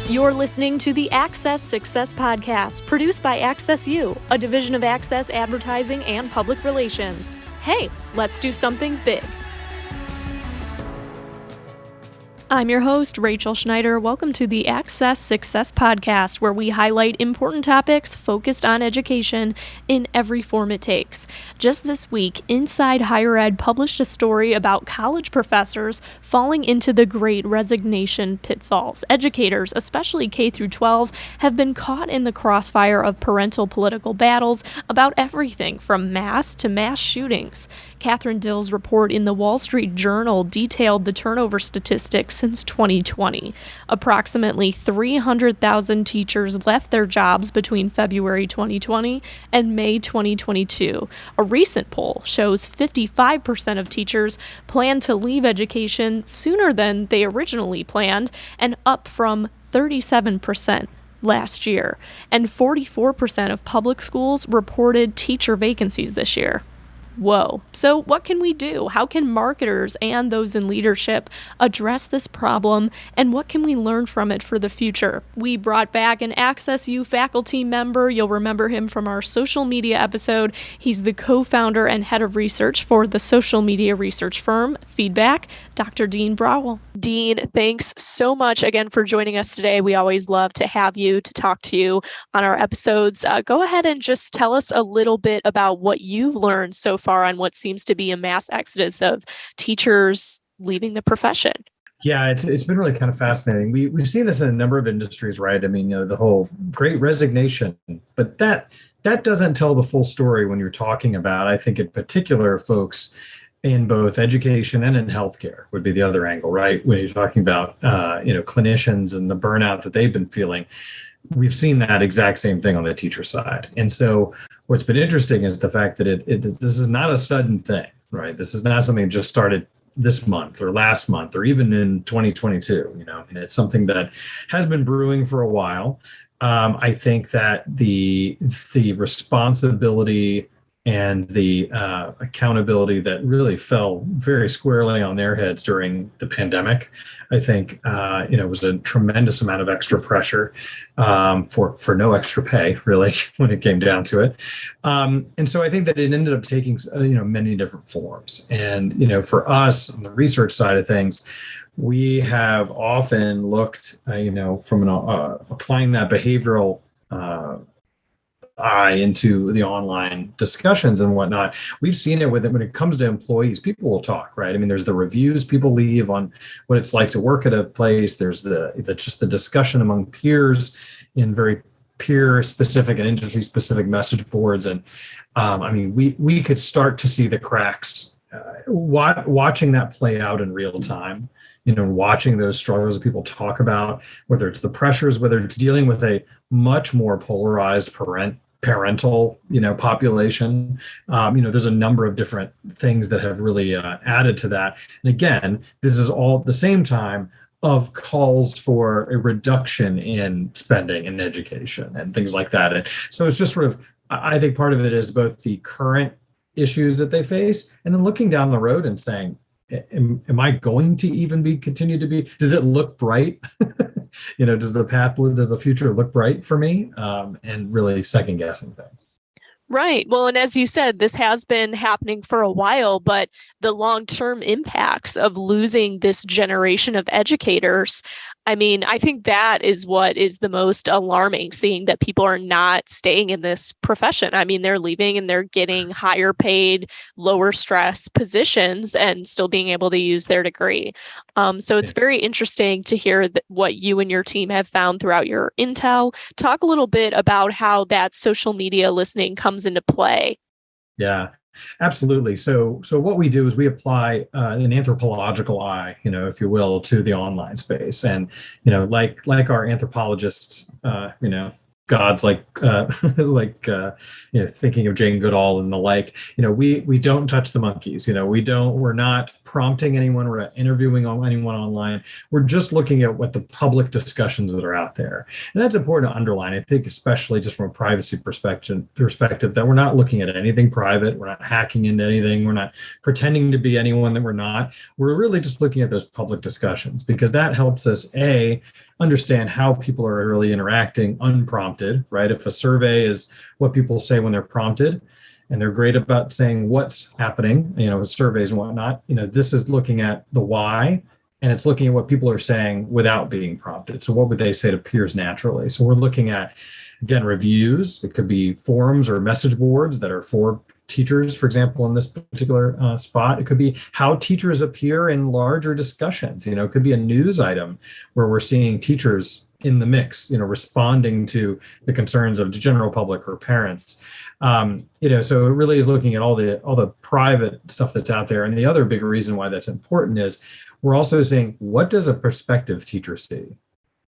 You're listening to the Access Success Podcast, produced by AccessU, a division of Access Advertising and Public Relations. Hey, let's do something big. I'm your host, Rachel Schneider. Welcome to the Access Success Podcast, where we highlight important topics focused on education in every form it takes. Just this week, Inside Higher Ed published a story about college professors falling into the Great Resignation pitfalls. Educators, especially K through 12, have been caught in the crossfire of parental political battles about everything from mass to mass shootings. Catherine Dill's report in the Wall Street Journal detailed the turnover statistics since 2020. Approximately 300,000 teachers left their jobs between February 2020 and May 2022. A recent poll shows 55% of teachers plan to leave education sooner than they originally planned, and up from 37% last year. And 44% of public schools reported teacher vacancies this year. Whoa. So what can we do? How can marketers and those in leadership address this problem, and what can we learn from it for the future? We brought back an AccessU faculty member. You'll remember him from our social media episode. He's the co-founder and head of research for the social media research firm Feedback, Dr. Dean Browell. Dean, thanks so much again for joining us today. We always love to have you, to talk to you on our episodes. Go ahead and just tell us a little bit about what you've learned so far on what seems to be a mass exodus of teachers leaving the profession. Yeah, it's been really kind of fascinating. We've seen this in a number of industries, right? I mean, the whole Great Resignation, but that doesn't tell the full story when you're talking about, I think in particular, folks in both education and in healthcare would be the other angle, right? When you're talking about, clinicians and the burnout that they've been feeling. We've seen that exact same thing on the teacher side. And so what's been interesting is the fact that this is not a sudden thing, right? This is not something that just started this month or last month or even in 2022. It's something that has been brewing for a while. I think that the responsibility and the accountability that really fell very squarely on their heads during the pandemic, I think, was a tremendous amount of extra pressure for no extra pay, really, when it came down to it. And so I think that it ended up taking, many different forms. And, for us on the research side of things, we have often looked, from applying that behavioral eye into the online discussions and whatnot. We've seen it when it comes to employees. People will talk, right? I mean, there's the reviews people leave on what it's like to work at a place. There's the discussion among peers in very peer specific and industry specific message boards. And we could start to see the cracks watching that play out in real time. Watching those struggles that people talk about, whether it's the pressures, whether it's dealing with a much more polarized parental, population. There's a number of different things that have really added to that. And again, this is all at the same time of calls for a reduction in spending in education and things like that. And so it's just sort of, I think part of it is both the current issues that they face and then looking down the road and saying, am I going to even continue to be, does it look bright? Does the future look bright for me? And really second guessing things. Right. Well, and as you said, this has been happening for a while, but the long-term impacts of losing this generation of educators, I think that is what is the most alarming, seeing that people are not staying in this profession. They're leaving and they're getting higher paid, lower stress positions and still being able to use their degree. So it's very interesting to hear what you and your team have found throughout your intel. Talk a little bit about how that social media listening comes into play. Yeah. Absolutely. So what we do is we apply an anthropological eye, if you will, to the online space. And, like our anthropologists, gods like thinking of Jane Goodall and the like. We don't touch the monkeys. We're not prompting anyone, we're not interviewing anyone online. We're just looking at what the public discussions that are out there. And that's important to underline, I think, especially just from a privacy perspective, that we're not looking at anything private, we're not hacking into anything, we're not pretending to be anyone that we're not. We're really just looking at those public discussions, because that helps us understand how people are really interacting unprompted, right? If a survey is what people say when they're prompted, and they're great about saying what's happening, with surveys and whatnot, this is looking at the why, and it's looking at what people are saying without being prompted. So what would they say to peers naturally? So we're looking at, again, reviews. It could be forums or message boards that are for teachers, for example, in this particular spot. It could be how teachers appear in larger discussions. It could be a news item where we're seeing teachers in the mix, responding to the concerns of the general public or parents. So it really is looking at all the private stuff that's out there. And the other big reason why that's important is we're also saying, what does a prospective teacher see?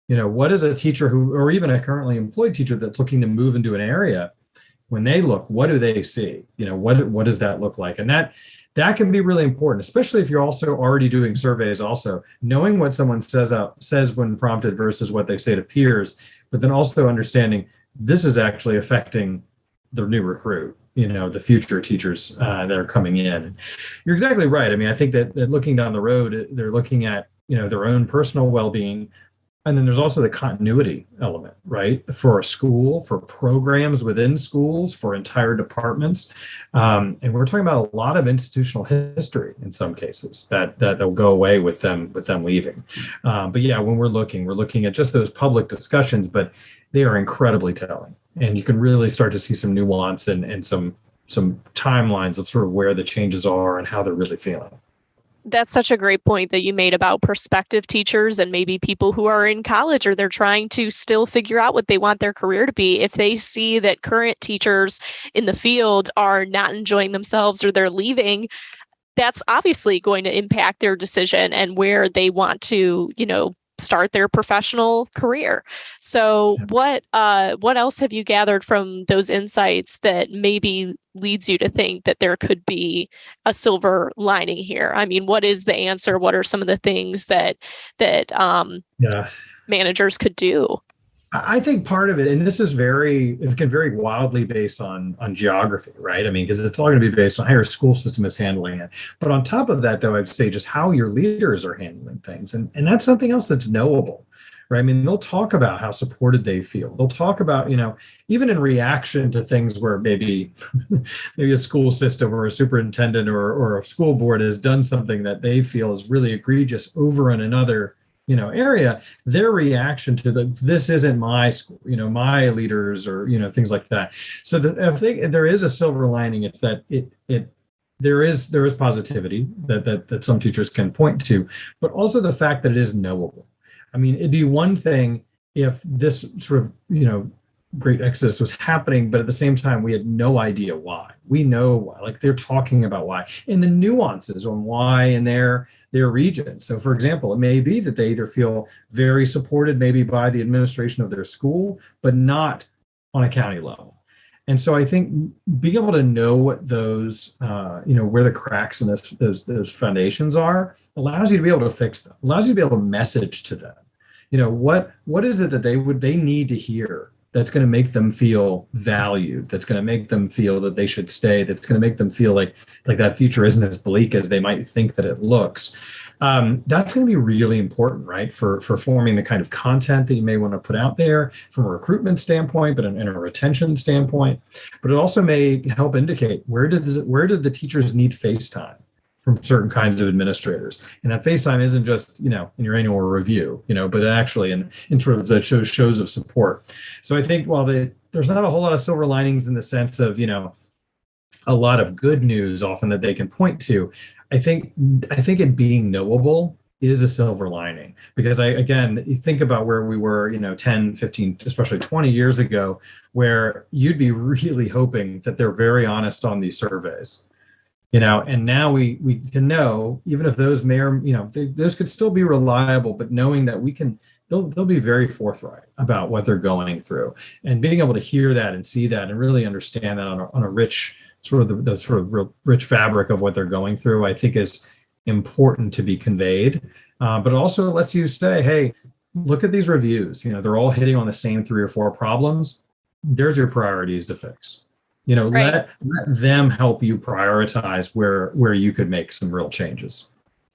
What is a teacher or even a currently employed teacher that's looking to move into an area? When they look, what do they see? What does that look like? And that can be really important, especially if you're also already doing surveys, also knowing what someone says when prompted versus what they say to peers, but then also understanding this is actually affecting the new recruit, the future teachers that are coming in. You're exactly right. I think that looking down the road, they're looking at, their own personal well-being. And then there's also the continuity element, right? For a school, for programs within schools, for entire departments. And we're talking about a lot of institutional history in some cases that will go away with them leaving. But yeah, when we're looking at just those public discussions, but they are incredibly telling. And you can really start to see some nuance and some timelines of sort of where the changes are and how they're really feeling. That's such a great point that you made about prospective teachers and maybe people who are in college or they're trying to still figure out what they want their career to be. If they see that current teachers in the field are not enjoying themselves or they're leaving, that's obviously going to impact their decision and where they want to, start their professional career. So what else have you gathered from those insights that maybe leads you to think that there could be a silver lining here? What is the answer? What are some of the things that managers could do? I think part of it, and this is it can vary wildly based on geography, right? Because it's all going to be based on how your school system is handling it. But on top of that, though, I'd say just how your leaders are handling things. And that's something else that's knowable, right? They'll talk about how supported they feel. They'll talk about, even in reaction to things where maybe a school system or a superintendent or a school board has done something that they feel is really egregious over in another area, their reaction to this isn't my school, my leaders or, things like that. So if there is a silver lining, it's that there is positivity that some teachers can point to, but also the fact that it is knowable. It'd be one thing if this sort of, great exodus was happening, but at the same time, we had no idea why. We know why, like they're talking about why and the nuances on why in their region. So for example, it may be that they either feel very supported maybe by the administration of their school, but not on a county level. And so I think being able to know what those, where the cracks in those foundations are, allows you to be able to fix them, allows you to be able to message to them, what is it that they need to hear that's going to make them feel valued, that's going to make them feel that they should stay, that's going to make them feel like that future isn't as bleak as they might think that it looks. That's going to be really important, right, for forming the kind of content that you may want to put out there from a recruitment standpoint, but in a retention standpoint. But it also may help indicate where do the teachers need face time from certain kinds of administrators. And that face time isn't just, in your annual review, but actually in sort of the shows of support. So I think while there's not a whole lot of silver linings in the sense of, a lot of good news often that they can point to, I think it being knowable is a silver lining, because you think about where we were, 10, 15, especially 20 years ago, where you'd be really hoping that they're very honest on these surveys. And now we can know, even if those those could still be reliable, but knowing that they'll be very forthright about what they're going through, and being able to hear that and see that and really understand that on a rich sort of the sort of real rich fabric of what they're going through, I think is important to be conveyed. But it also lets you say, hey, look at these reviews. They're all hitting on the same 3 or 4 problems. There's your priorities to fix. Right. Let them help you prioritize where you could make some real changes.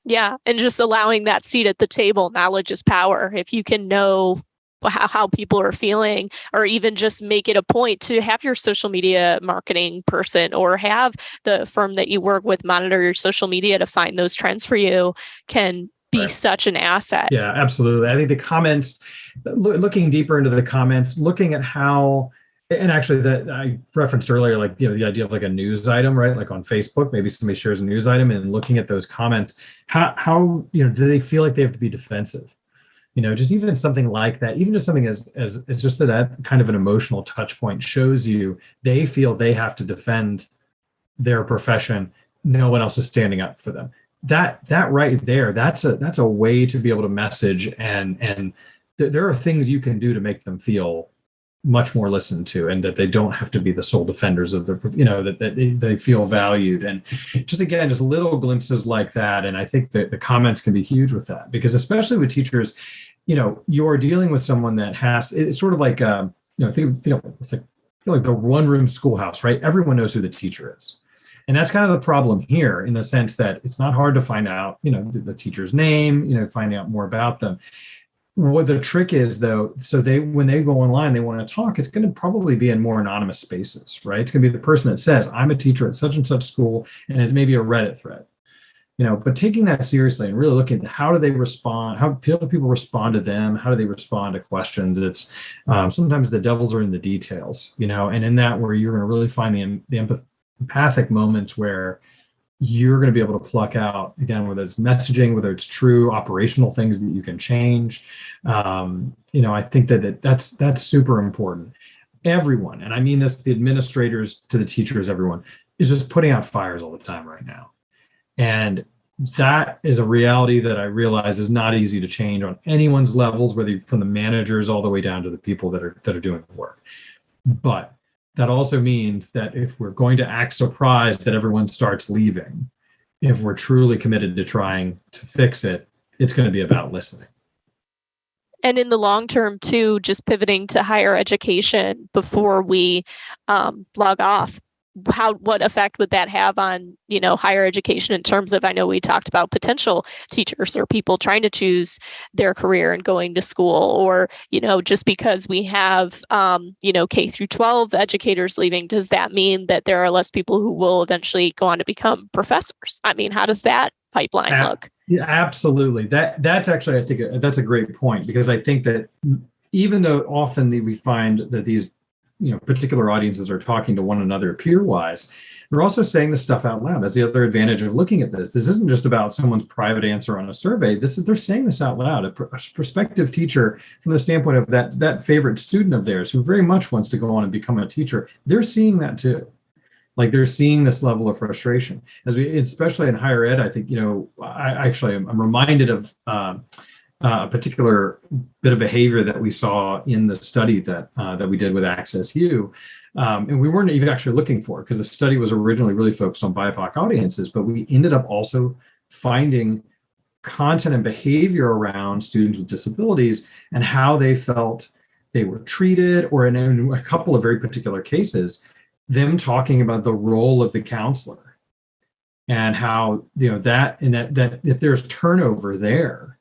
Yeah. And just allowing that seat at the table. Knowledge is power. If you can know how people are feeling, or even just make it a point to have your social media marketing person or have the firm that you work with monitor your social media to find those trends for you, can be Right. such an asset. Yeah, absolutely. I think the comments, looking deeper into the comments, looking at how, and actually that I referenced earlier, like, the idea of like a news item, right? Like on Facebook, maybe somebody shares a news item, and looking at those comments, how do they feel like they have to be defensive? Just even something like that, even just something as it's just that kind of an emotional touch point shows you they feel they have to defend their profession. No one else is standing up for them. That right there, that's a way to be able to message, and there are things you can do to make them feel much more listened to, and that they don't have to be the sole defenders of their, that they feel valued. And just little glimpses like that. And I think that the comments can be huge with that, because especially with teachers, you're dealing with someone that it's sort of like, it's like the one room schoolhouse, right? Everyone knows who the teacher is. And that's kind of the problem here, in the sense that it's not hard to find out, the teacher's name, find out more about them. What the trick is, though, so when they go online, they want to talk, it's going to probably be in more anonymous spaces, right? It's going to be the person that says, I'm a teacher at such and such school, and it's maybe a Reddit thread. But taking that seriously and really looking at how do they respond, how people respond to them, how do they respond to questions. It's sometimes the devils are in the details, and in that, where you're going to really find the empathic moments where you're going to be able to pluck out, again, whether it's messaging, whether it's true operational things that you can change. I think that's super important. Everyone, and I mean this, the administrators to the teachers, everyone is just putting out fires all the time right now. And that is a reality that I realize is not easy to change on anyone's levels, whether from the managers all the way down to the people that are doing the work. But that also means that if we're going to act surprised that everyone starts leaving, if we're truly committed to trying to fix it, it's going to be about listening. And in the long term, too, just pivoting to higher education before we log off, what effect would that have on, higher education in terms of, I know we talked about potential teachers or people trying to choose their career and going to school, or, just because we have, K through 12 educators leaving, does that mean that there are less people who will eventually go on to become professors? I mean, how does that pipeline look? Yeah, absolutely. That's actually, I think that's a great point, because I think that even though often we find that these particular audiences are talking to one another peer-wise, they're also saying this stuff out loud. That's the other advantage of looking at this. This isn't just about someone's private answer on a survey. They're saying this out loud. A prospective teacher, from the standpoint of that favorite student of theirs who very much wants to go on and become a teacher, they're seeing that too. Like, they're seeing this level of frustration, especially in higher ed. I think, I'm reminded of a particular bit of behavior that we saw in the study that we did with AccessU. And we weren't even actually looking for it, because the study was originally really focused on BIPOC audiences, but we ended up also finding content and behavior around students with disabilities and how they felt they were treated, or in a couple of very particular cases, them talking about the role of the counselor, and how, that if there's turnover there,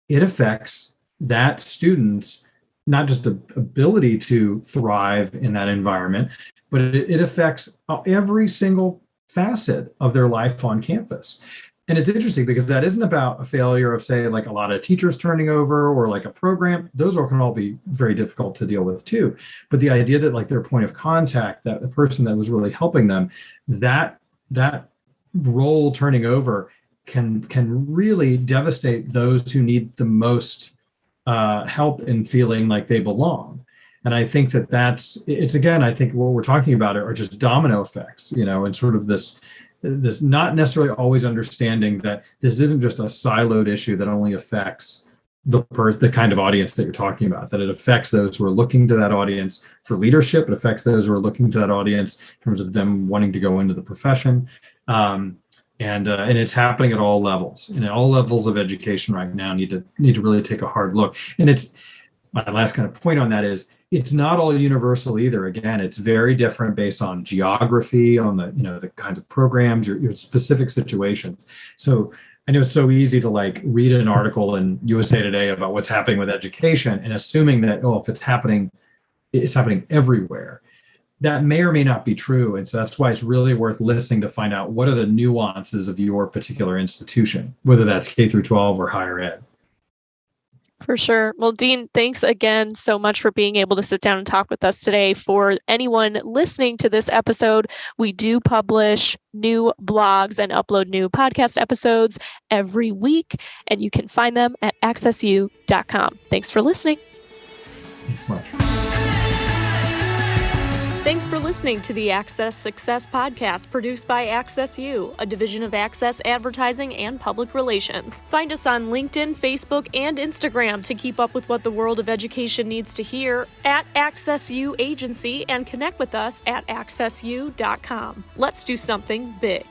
it affects that student's not just the ability to thrive in that environment, but it affects every single facet of their life on campus. And it's interesting, because that isn't about a failure of, say, like a lot of teachers turning over, or like a program. Those can all be very difficult to deal with too. But the idea that, like, their point of contact, that the person that was really helping them, that role turning over can really devastate those who need the most help in feeling like they belong. And I think it's again, I think what we're talking about are just domino effects, and sort of this not necessarily always understanding that this isn't just a siloed issue that only affects the kind of audience that you're talking about, that it affects those who are looking to that audience for leadership. It affects those who are looking to that audience in terms of them wanting to go into the profession. And it's happening at all levels, and all levels of education right now need to really take a hard look. And it's my last kind of point on that is it's not all universal either. Again, it's very different based on geography, on the kinds of programs, your specific situations. So I know it's so easy to read an article in USA Today about what's happening with education and assuming that, if it's happening everywhere. That may or may not be true. And so that's why it's really worth listening to find out what are the nuances of your particular institution, whether that's K through 12 or higher ed. For sure. Well, Dean, thanks again so much for being able to sit down and talk with us today. For anyone listening to this episode, we do publish new blogs and upload new podcast episodes every week, and you can find them at AccessU.com. Thanks for listening. Thanks so much. Thanks for listening to the Access Success Podcast, produced by AccessU, a division of Access Advertising and Public Relations. Find us on LinkedIn, Facebook, and Instagram to keep up with what the world of education needs to hear, at AccessU Agency, and connect with us at AccessU.com. Let's do something big.